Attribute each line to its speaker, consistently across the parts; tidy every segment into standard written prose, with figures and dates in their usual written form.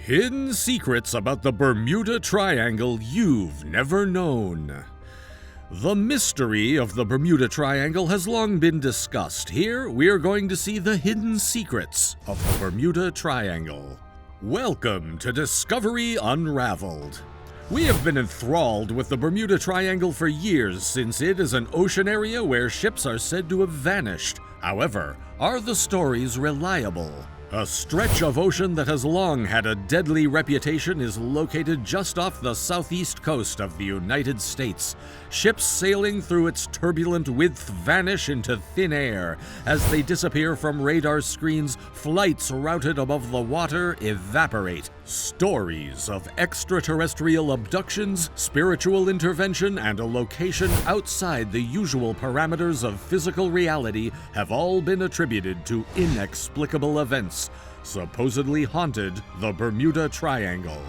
Speaker 1: Hidden secrets about the Bermuda Triangle you've never known. The mystery of the Bermuda Triangle has long been discussed. Here, we are going to see the hidden secrets of the Bermuda Triangle. Welcome to Discovery Unraveled. We have been enthralled with the Bermuda Triangle for years, since it is an ocean area where ships are said to have vanished. However, are the stories reliable? A stretch of ocean that has long had a deadly reputation is located just off the southeast coast of the United States. Ships sailing through its turbulent width vanish into thin air. As they disappear from radar screens, flights routed above the water evaporate. Stories of extraterrestrial abductions, spiritual intervention, and a location outside the usual parameters of physical reality have all been attributed to inexplicable events, supposedly haunted the Bermuda Triangle.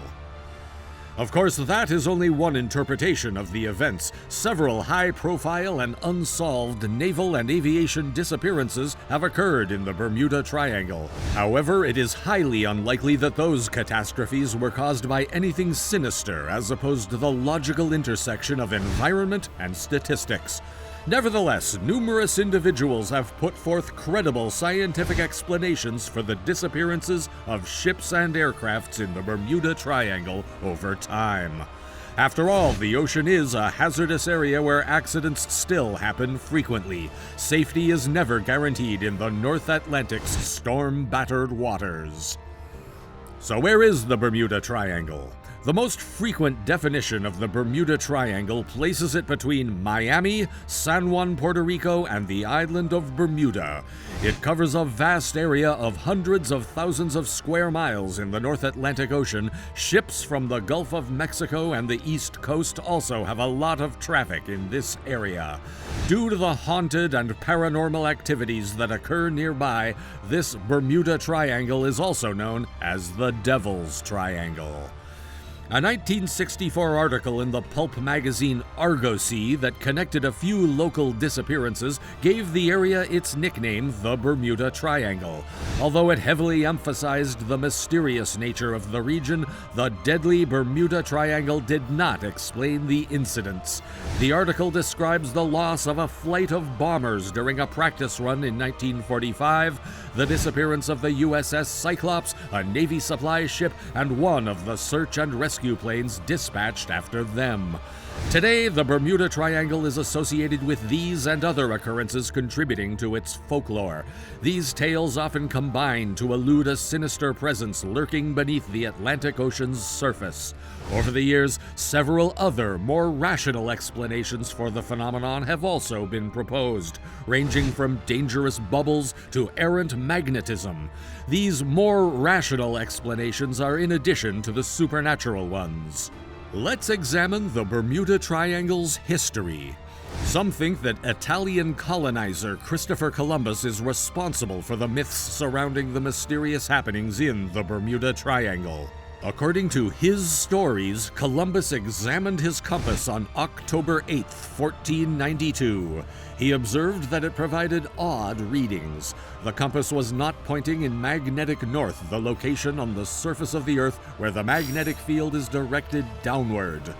Speaker 1: Of course, that is only one interpretation of the events. Several high-profile and unsolved naval and aviation disappearances have occurred in the Bermuda Triangle. However, it is highly unlikely that those catastrophes were caused by anything sinister, as opposed to the logical intersection of environment and statistics. Nevertheless, numerous individuals have put forth credible scientific explanations for the disappearances of ships and aircrafts in the Bermuda Triangle over time. After all, the ocean is a hazardous area where accidents still happen frequently. Safety is never guaranteed in the North Atlantic's storm-battered waters. So where is the Bermuda Triangle? The most frequent definition of the Bermuda Triangle places it between Miami, San Juan, Puerto Rico, and the island of Bermuda. It covers a vast area of hundreds of thousands of square miles in the North Atlantic Ocean. Ships from the Gulf of Mexico and the East Coast also have a lot of traffic in this area. Due to the haunted and paranormal activities that occur nearby, this Bermuda Triangle is also known as the Devil's Triangle. A 1964 article in the pulp magazine Argosy that connected a few local disappearances gave the area its nickname, the Bermuda Triangle. Although it heavily emphasized the mysterious nature of the region, the deadly Bermuda Triangle did not explain the incidents. The article describes the loss of a flight of bombers during a practice run in 1945, the disappearance of the USS Cyclops, a Navy supply ship, and one of the search and rescue planes dispatched after them. Today, the Bermuda Triangle is associated with these and other occurrences contributing to its folklore. These tales often combine to elude a sinister presence lurking beneath the Atlantic Ocean's surface. Over the years, several other, more rational explanations for the phenomenon have also been proposed, ranging from dangerous bubbles to errant magnetism. These more rational explanations are in addition to the supernatural ones. Let's examine the Bermuda Triangle's history. Some think that Italian colonizer Christopher Columbus is responsible for the myths surrounding the mysterious happenings in the Bermuda Triangle. According to his stories, Columbus examined his compass on October 8, 1492. He observed that it provided odd readings. The compass was not pointing in magnetic north, the location on the surface of the Earth where the magnetic field is directed downward.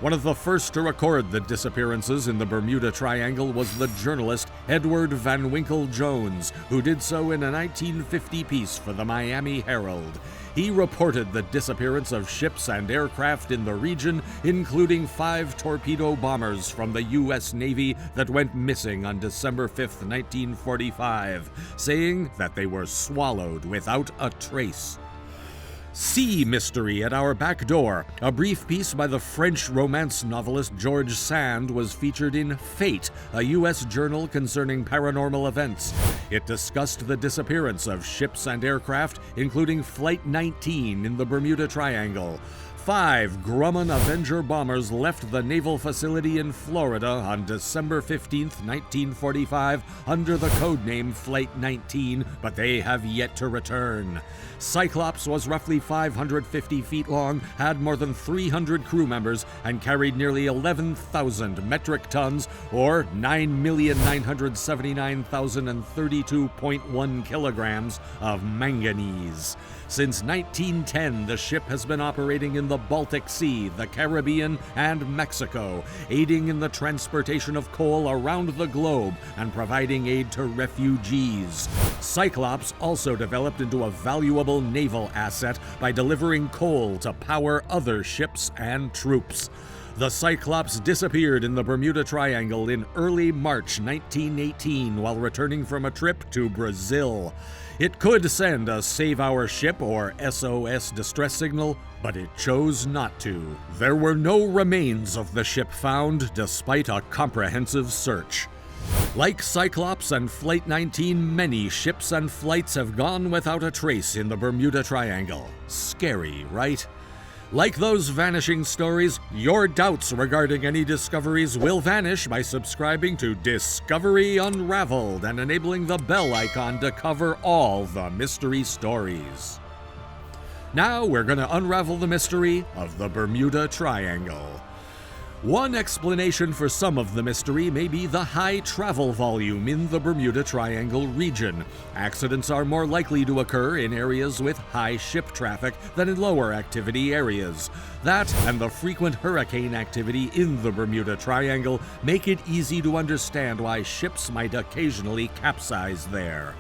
Speaker 1: One of the first to record the disappearances in the Bermuda Triangle was the journalist Edward Van Winkle Jones, who did so in a 1950 piece for the Miami Herald. He reported the disappearance of ships and aircraft in the region, including 5 torpedo bombers from the U.S. Navy that went missing on December 5, 1945, saying that they were swallowed without a trace. Sea Mystery at Our Back Door, a brief piece by the French romance novelist George Sand, was featured in Fate, a U.S. journal concerning paranormal events. It discussed the disappearance of ships and aircraft, including Flight 19 in the Bermuda Triangle. 5 Grumman Avenger bombers left the naval facility in Florida on December 15, 1945, under the codename Flight 19, but they have yet to return. Cyclops was roughly 550 feet long, had more than 300 crew members, and carried nearly 11,000 metric tons, or 9,979,030 32.1 kilograms of manganese. Since 1910, the ship has been operating in the Baltic Sea, the Caribbean, and Mexico, aiding in the transportation of coal around the globe and providing aid to refugees. Cyclops also developed into a valuable naval asset by delivering coal to power other ships and troops. The Cyclops disappeared in the Bermuda Triangle in early March 1918 while returning from a trip to Brazil. It could send a Save Our Ship or SOS distress signal, but it chose not to. There were no remains of the ship found despite a comprehensive search. Like Cyclops and Flight 19, many ships and flights have gone without a trace in the Bermuda Triangle. Scary, right? Like those vanishing stories, your doubts regarding any discoveries will vanish by subscribing to Discovery Unraveled and enabling the bell icon to cover all the mystery stories. Now we're going to unravel the mystery of the Bermuda Triangle. One explanation for some of the mystery may be the high travel volume in the Bermuda Triangle region. Accidents are more likely to occur in areas with high ship traffic than in lower activity areas. That and the frequent hurricane activity in the Bermuda Triangle make it easy to understand why ships might occasionally capsize there.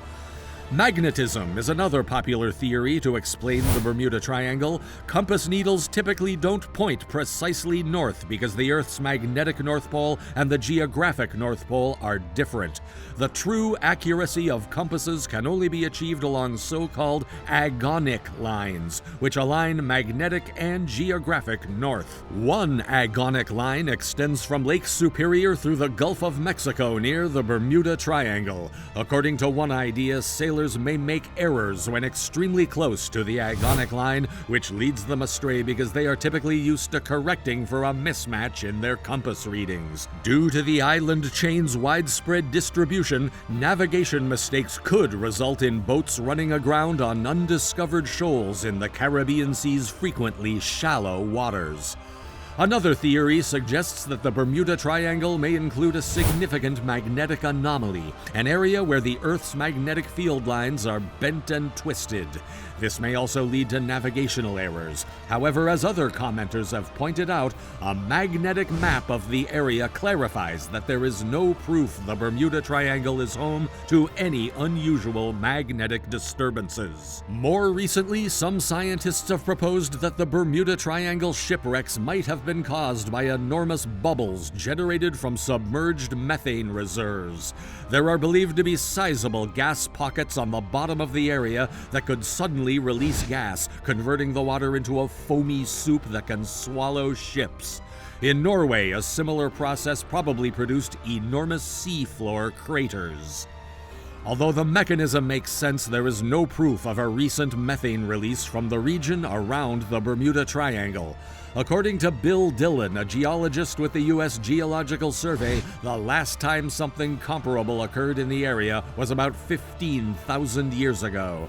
Speaker 1: Magnetism is another popular theory to explain the Bermuda Triangle. Compass needles typically don't point precisely north because the Earth's magnetic North Pole and the geographic North Pole are different. The true accuracy of compasses can only be achieved along so-called agonic lines, which align magnetic and geographic north. One agonic line extends from Lake Superior through the Gulf of Mexico near the Bermuda Triangle. According to one idea, sailors may make errors when extremely close to the agonic line, which leads them astray because they are typically used to correcting for a mismatch in their compass readings. Due to the island chain's widespread distribution, navigation mistakes could result in boats running aground on undiscovered shoals in the Caribbean Sea's frequently shallow waters. Another theory suggests that the Bermuda Triangle may include a significant magnetic anomaly, an area where the Earth's magnetic field lines are bent and twisted. This may also lead to navigational errors. However, as other commenters have pointed out, a magnetic map of the area clarifies that there is no proof the Bermuda Triangle is home to any unusual magnetic disturbances. More recently, some scientists have proposed that the Bermuda Triangle shipwrecks might have been caused by enormous bubbles generated from submerged methane reserves. There are believed to be sizable gas pockets on the bottom of the area that could suddenly release gas, converting the water into a foamy soup that can swallow ships. In Norway, a similar process probably produced enormous seafloor craters. Although the mechanism makes sense, there is no proof of a recent methane release from the region around the Bermuda Triangle. According to Bill Dillon, a geologist with the U.S. Geological Survey, the last time something comparable occurred in the area was about 15,000 years ago.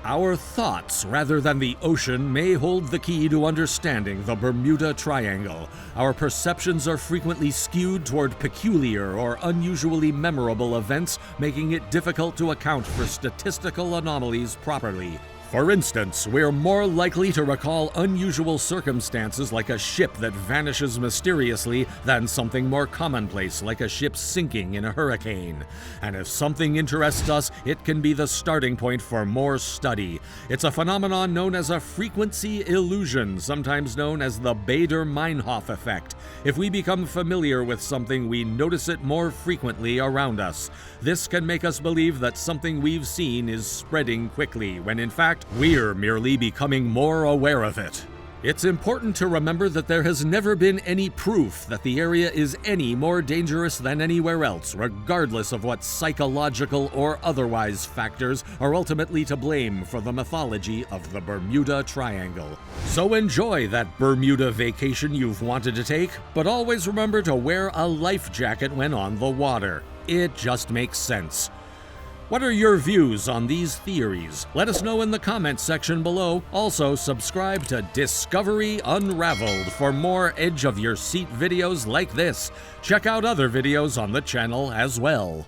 Speaker 1: Our thoughts, rather than the ocean, may hold the key to understanding the Bermuda Triangle. Our perceptions are frequently skewed toward peculiar or unusually memorable events, making it difficult to account for statistical anomalies properly. For instance, we're more likely to recall unusual circumstances like a ship that vanishes mysteriously than something more commonplace like a ship sinking in a hurricane. And if something interests us, it can be the starting point for more study. It's a phenomenon known as a frequency illusion, sometimes known as the Baader-Meinhof effect. If we become familiar with something, we notice it more frequently around us. This can make us believe that something we've seen is spreading quickly, when in fact, we're merely becoming more aware of it. It's important to remember that there has never been any proof that the area is any more dangerous than anywhere else, regardless of what psychological or otherwise factors are ultimately to blame for the mythology of the Bermuda Triangle. So enjoy that Bermuda vacation you've wanted to take, but always remember to wear a life jacket when on the water. It just makes sense. What are your views on these theories? Let us know in the comments section below. Also, subscribe to Discovery Unraveled for more edge-of-your-seat videos like this. Check out other videos on the channel as well.